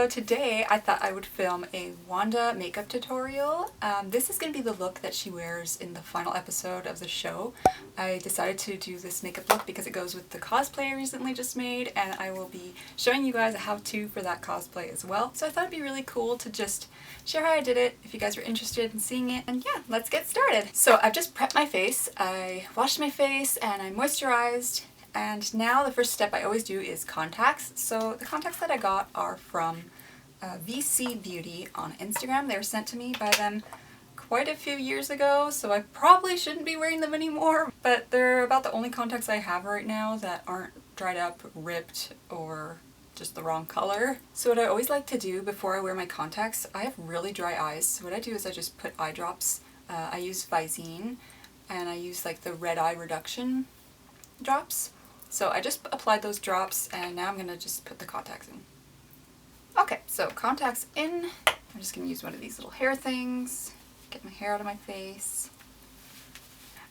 So today I thought I would film a Wanda makeup tutorial. This is going to be the look that she wears in the final episode of the show. I decided to do this makeup look because it goes with the cosplay I recently just made, and I will be showing you guys a how-to for that cosplay as well. So I thought it'd be really cool to just share how I did it if you guys are interested in seeing it. And yeah, let's get started. So I've just prepped my face. I washed my face and I moisturized. And now the first step I always do is contacts. So the contacts that I got are from VC Beauty on Instagram. They were sent to me by them quite a few years ago, so I probably shouldn't be wearing them anymore. But they're about the only contacts I have right now that aren't dried up, ripped, or just the wrong color. So what I always like to do before I wear my contacts, I have really dry eyes. So what I do is I just put eye drops. I use Visine, and I use like the red eye reduction drops. So I just applied those drops, and now I'm going to just put the contacts in. Okay, so contacts in. I'm just going to use one of these little hair things, get my hair out of my face.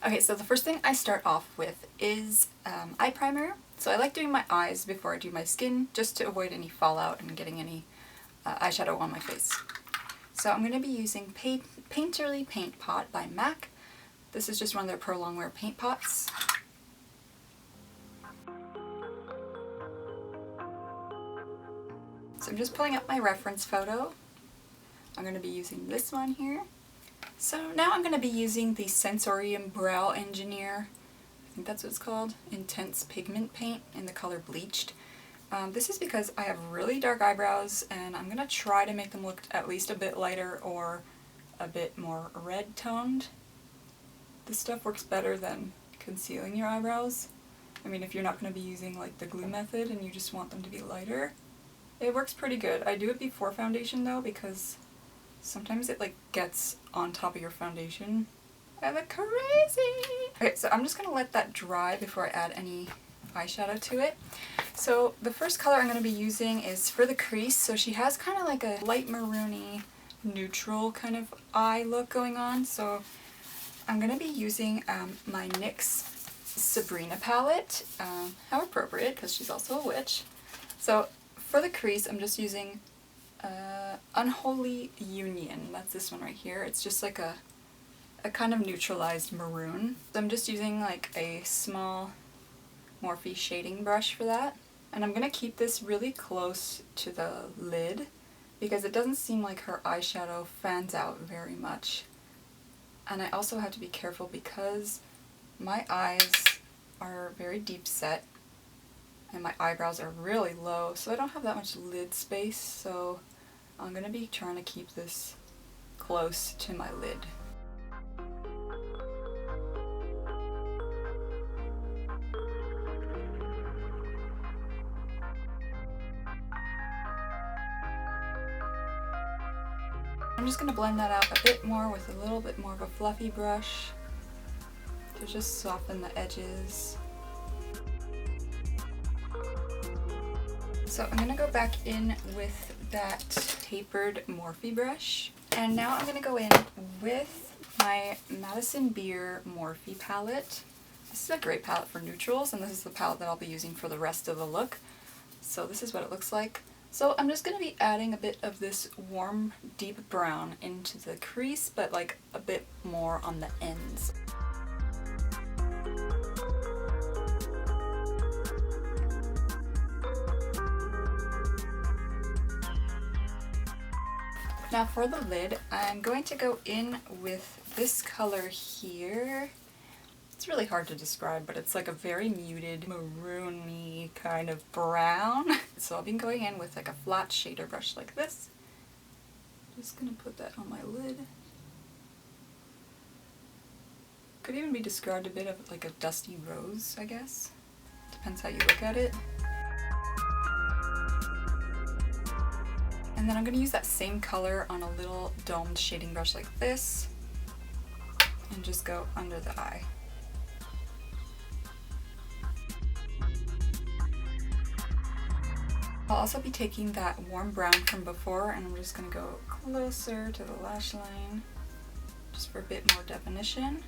Okay, so the first thing I start off with is eye primer. So I like doing my eyes before I do my skin, just to avoid any fallout and getting any eyeshadow on my face. So I'm going to be using Painterly Paint Pot by MAC. This is just one of their Pro Longwear paint pots. So I'm just pulling up my reference photo. I'm going to be using this one here. So now I'm going to be using the Sensorium Brow Engineer, I think that's what it's called, Intense Pigment Paint in the color Bleached. This is because I have really dark eyebrows, and I'm going to try to make them look at least a bit lighter or a bit more red toned. This stuff works better than concealing your eyebrows. I mean, if you're not going to be using like the glue method and you just want them to be lighter, it works pretty good. I do it before foundation though, because sometimes it like gets on top of your foundation. I look crazy! Okay, so I'm just gonna let that dry before I add any eyeshadow to it. So the first color I'm gonna be using is for the crease. So she has kind of like a light maroony, neutral kind of eye look going on. So I'm gonna be using my NYX Sabrina palette. How appropriate, because she's also a witch. So for the crease, I'm just using Unholy Union. That's this one right here. It's just like a kind of neutralized maroon. So I'm just using like a small Morphe shading brush for that. And I'm going to keep this really close to the lid because it doesn't seem like her eyeshadow fans out very much. And I also have to be careful because my eyes are very deep set and my eyebrows are really low, so I don't have that much lid space, so I'm going to be trying to keep this close to my lid. I'm just going to blend that out a bit more with a little bit more of a fluffy brush to just soften the edges. So I'm going to go back in with that tapered Morphe brush. And now I'm going to go in with my Madison Beer Morphe palette. This is a great palette for neutrals, and this is the palette that I'll be using for the rest of the look. So this is what it looks like. So I'm just going to be adding a bit of this warm, deep brown into the crease, but like a bit more on the ends. Now for the lid, I'm going to go in with this color here. It's really hard to describe, but it's like a very muted, maroony kind of brown. So I've been going in with like a flat shader brush like this. Just gonna put that on my lid. Could even be described a bit of like a dusty rose, I guess. Depends how you look at it. And then I'm going to use that same color on a little domed shading brush like this and just go under the eye. I'll also be taking that warm brown from before, and I'm just going to go closer to the lash line just for a bit more definition.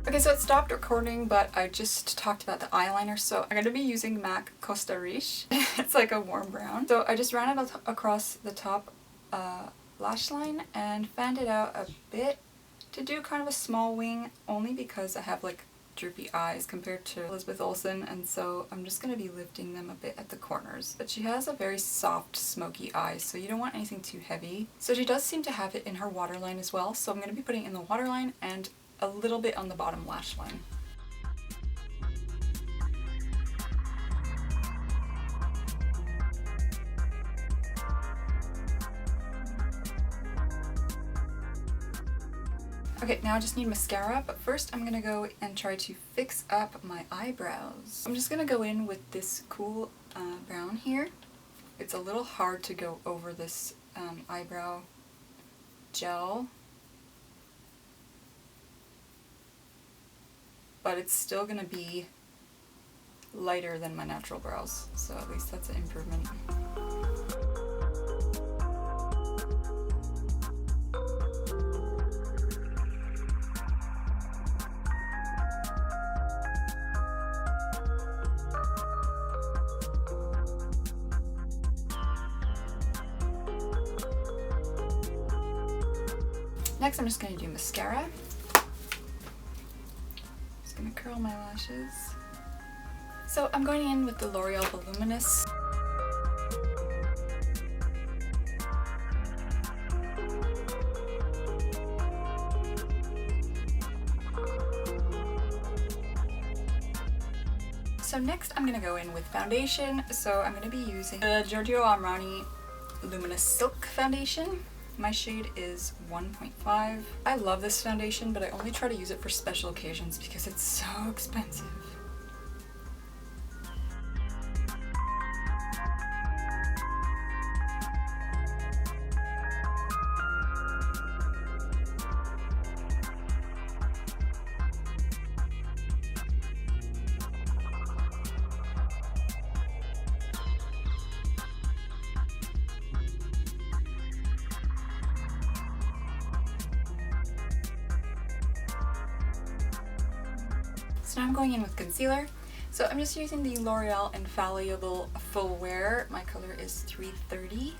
Okay, so it stopped recording, but I just talked about the eyeliner, so I'm going to be using MAC Costa Riche. It's like a warm brown. So I just ran it across the top lash line and fanned it out a bit to do kind of a small wing, only because I have like droopy eyes compared to Elizabeth Olsen, and so I'm just going to be lifting them a bit at the corners. But she has a very soft, smoky eye, so you don't want anything too heavy. So she does seem to have it in her waterline as well, so I'm going to be putting it in the waterline and a little bit on the bottom lash line. Okay, now I just need mascara, but first I'm gonna go and try to fix up my eyebrows. I'm just gonna go in with this cool brown here. It's a little hard to go over this eyebrow gel, but it's still gonna be lighter than my natural brows, so at least that's an improvement. Next I'm just going to do mascara. Just going to curl my lashes. So I'm going in with the L'Oreal Voluminous. So next I'm going to go in with foundation. So I'm going to be using the Giorgio Armani Luminous Silk Foundation. My shade is 1.5. I love this foundation, but I only try to use it for special occasions because it's so expensive. So now I'm going in with concealer. So I'm just using the L'Oreal Infallible Full Wear. My color is 330.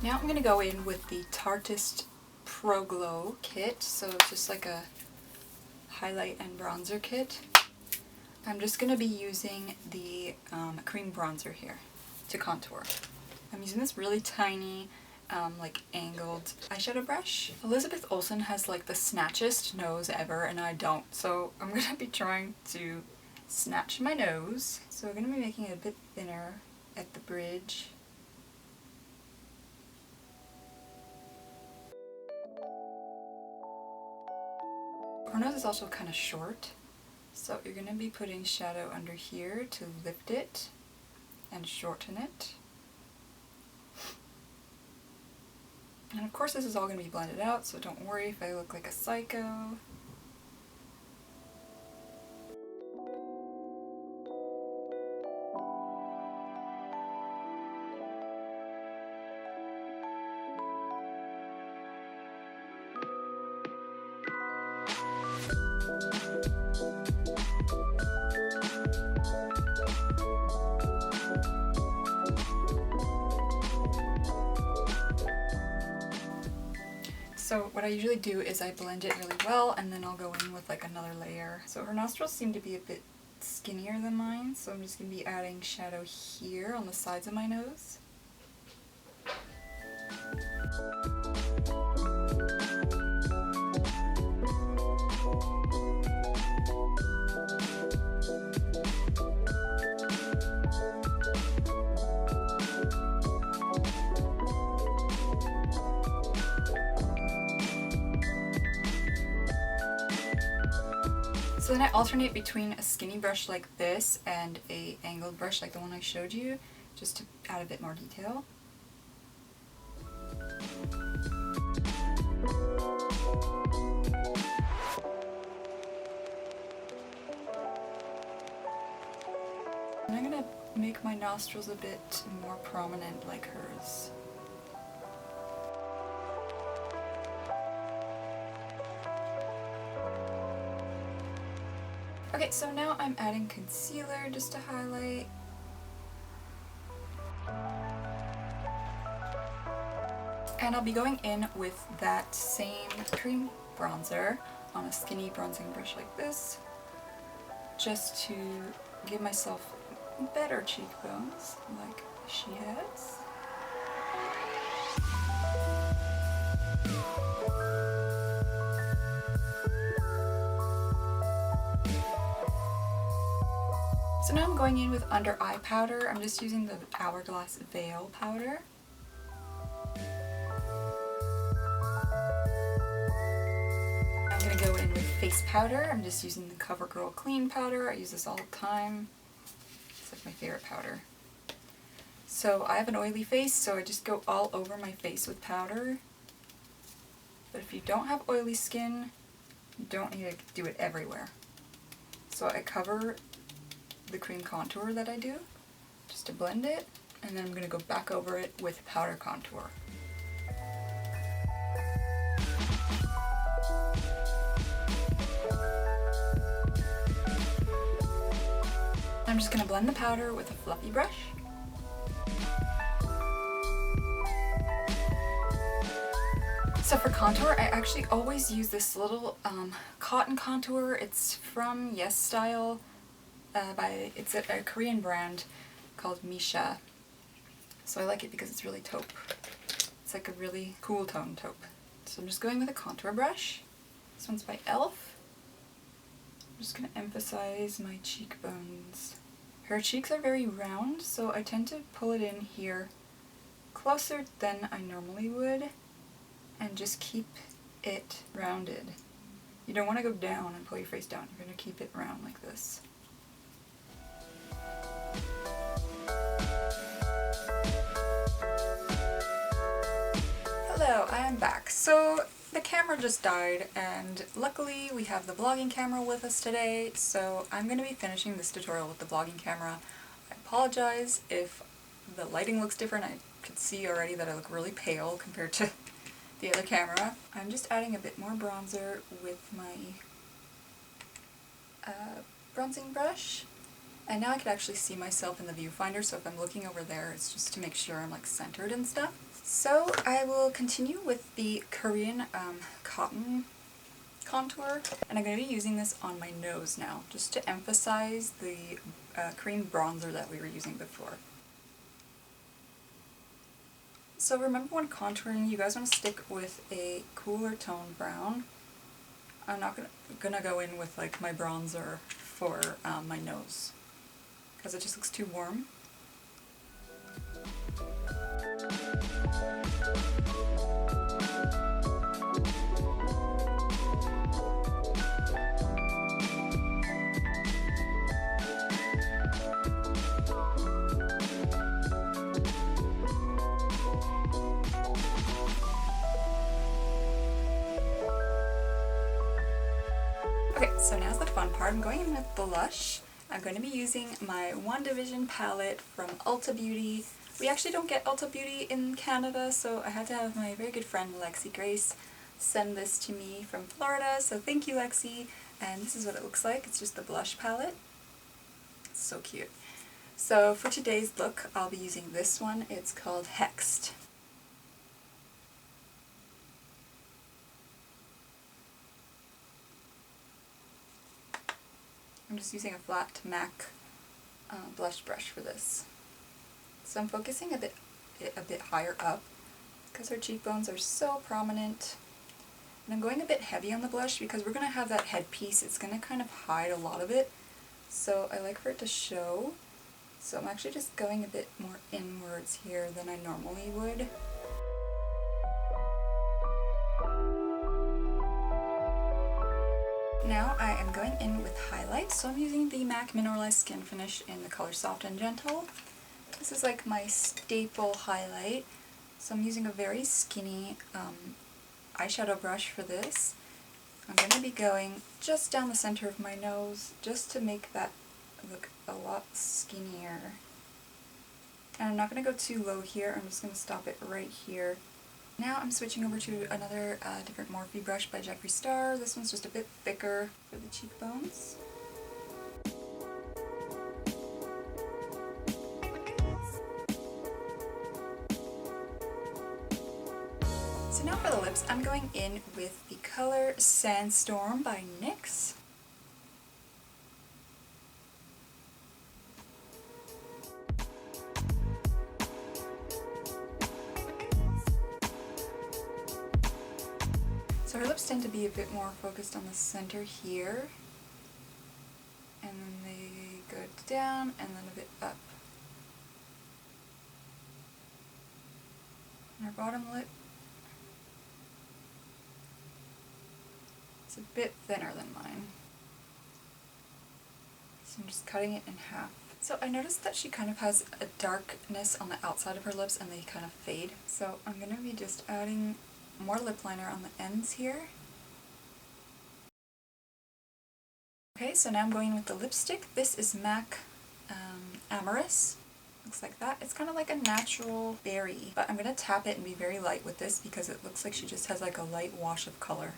Now I'm going to go in with the Tarteist Pro Glow kit, so it's just like a highlight and bronzer kit. I'm just going to be using the cream bronzer here to contour. I'm using this really tiny like angled eyeshadow brush. Elizabeth Olsen has like the snatchest nose ever and I don't, so I'm going to be trying to snatch my nose. So we're going to be making it a bit thinner at the bridge. Her nose is also kind of short, so you're going to be putting shadow under here to lift it and shorten it. And of course this is all going to be blended out, so don't worry if I look like a psycho. So what I usually do is I blend it really well and then I'll go in with like another layer. So her nostrils seem to be a bit skinnier than mine, so I'm just going to be adding shadow here on the sides of my nose. So then I alternate between a skinny brush like this and a angled brush like the one I showed you, just to add a bit more detail. And I'm gonna make my nostrils a bit more prominent like hers. Okay, so now I'm adding concealer just to highlight. And I'll be going in with that same cream bronzer on a skinny bronzing brush like this, just to give myself better cheekbones like she has. So now I'm going in with under eye powder. I'm just using the Hourglass Veil powder. I'm going to go in with face powder. I'm just using the CoverGirl Clean powder. I use this all the time. It's like my favorite powder. So I have an oily face, so I just go all over my face with powder. But if you don't have oily skin, you don't need to do it everywhere. So I cover the cream contour that I do, just to blend it, and then I'm going to go back over it with powder contour. I'm just going to blend the powder with a fluffy brush. So for contour, I actually always use this little cotton contour. It's from Yes Style. It's a Korean brand called Misha. So I like it because it's really taupe. It's like a really cool tone taupe. So I'm just going with a contour brush. This one's by e.l.f. I'm just going to emphasize my cheekbones. Her cheeks are very round, so I tend to pull it in here closer than I normally would and just keep it rounded. You don't want to go down and pull your face down. You're going to keep it round like this. Hello, I am back. So the camera just died, and luckily we have the vlogging camera with us today, so I'm going to be finishing this tutorial with the vlogging camera. I apologize if the lighting looks different. I can see already that I look really pale compared to the other camera. I'm just adding a bit more bronzer with my bronzing brush. And now I can actually see myself in the viewfinder, so if I'm looking over there, it's just to make sure I'm like centered and stuff. So I will continue with the Korean cotton contour, and I'm going to be using this on my nose now, just to emphasize the cream bronzer that we were using before. So remember, when contouring, you guys want to stick with a cooler tone brown. I'm not gonna go in with like my bronzer for my nose, because it just looks too warm. Okay, so now's the fun part. I'm going in with blush. I'm going to be using my WandaVision palette from Ulta Beauty. We actually don't get Ulta Beauty in Canada, so I had to have my very good friend Lexi Grace send this to me from Florida, so thank you, Lexi. And this is what it looks like. It's just the blush palette. It's so cute. So for today's look, I'll be using this one. It's called Hexed. I'm just using a flat MAC blush brush for this. So I'm focusing a bit higher up because her cheekbones are so prominent. And I'm going a bit heavy on the blush because we're going to have that headpiece. It's going to kind of hide a lot of it. So I like for it to show. So I'm actually just going a bit more inwards here than I normally would. Now I am going in with highlight, so I'm using the MAC Mineralized Skin Finish in the color Soft and Gentle. This is like my staple highlight, so I'm using a very skinny eyeshadow brush for this. I'm going to be going just down the center of my nose just to make that look a lot skinnier. And I'm not going to go too low here, I'm just going to stop it right here. Now I'm switching over to another different Morphe brush by Jeffree Star. This one's just a bit thicker for the cheekbones. So now for the lips, I'm going in with the color Sandstorm by NYX. So her lips tend to be a bit more focused on the center here, and then they go down and then a bit up. And her bottom lip is a bit thinner than mine. So I'm just cutting it in half. So I noticed that she kind of has a darkness on the outside of her lips and they kind of fade. So I'm going to be just adding more lip liner on the ends here. Okay, so now I'm going with the lipstick. This is MAC Amorous. Looks like that. It's kind of like a natural berry, but I'm going to tap it and be very light with this because it looks like she just has like a light wash of color.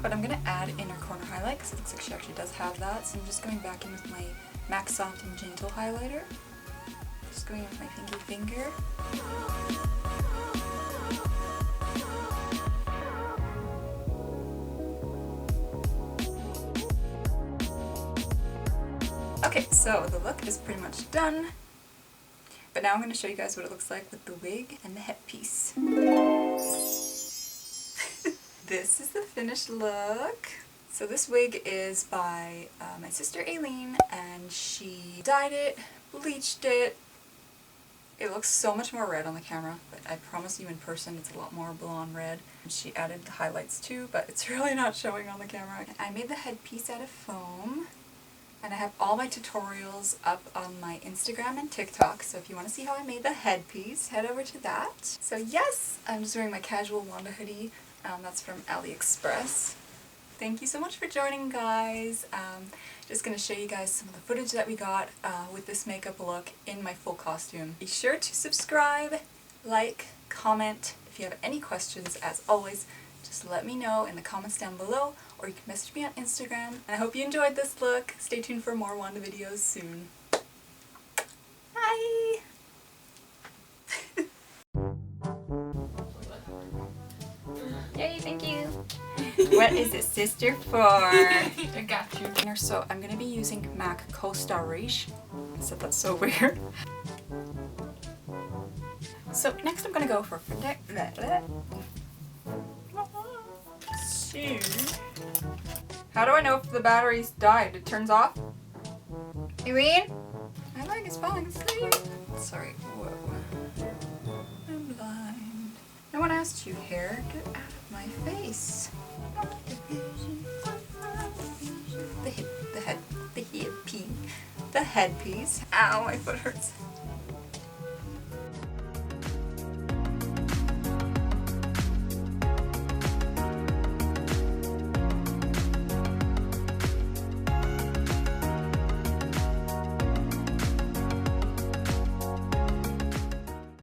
But I'm going to add inner corner highlight because it looks like she actually does have that. So I'm just going back in with my MAC Soft and Gentle highlighter. Just going with my pinky finger. Okay, so the look is pretty much done. But now I'm going to show you guys what it looks like with the wig and the headpiece. This is the finished look. So this wig is by my sister Aileen, and she dyed it, bleached it. It looks so much more red on the camera, but I promise you in person it's a lot more blonde red. She added the highlights too, but it's really not showing on the camera. I made the headpiece out of foam, and I have all my tutorials up on my Instagram and TikTok, so if you want to see how I made the headpiece, head over to that. So yes, I'm just wearing my casual Wanda hoodie. That's from AliExpress. Thank you so much for joining, guys. Just going to show you guys some of the footage that we got with this makeup look in my full costume. Be sure to subscribe, like, comment. If you have any questions, as always, just let me know in the comments down below, or you can message me on Instagram. And I hope you enjoyed this look. Stay tuned for more Wanda videos soon. Bye! Yay, thank you. What is it, sister, for? I got you. So I'm going to be using MAC Co-Star Riche. I said that's so weird. So next I'm going to go for How do I know if the battery's died? It turns off? Aileen? My leg is falling asleep. Sorry. Whoa. I'm blind. No one asked you, hair. Get out of my face. The headpiece. Ow, my foot hurts.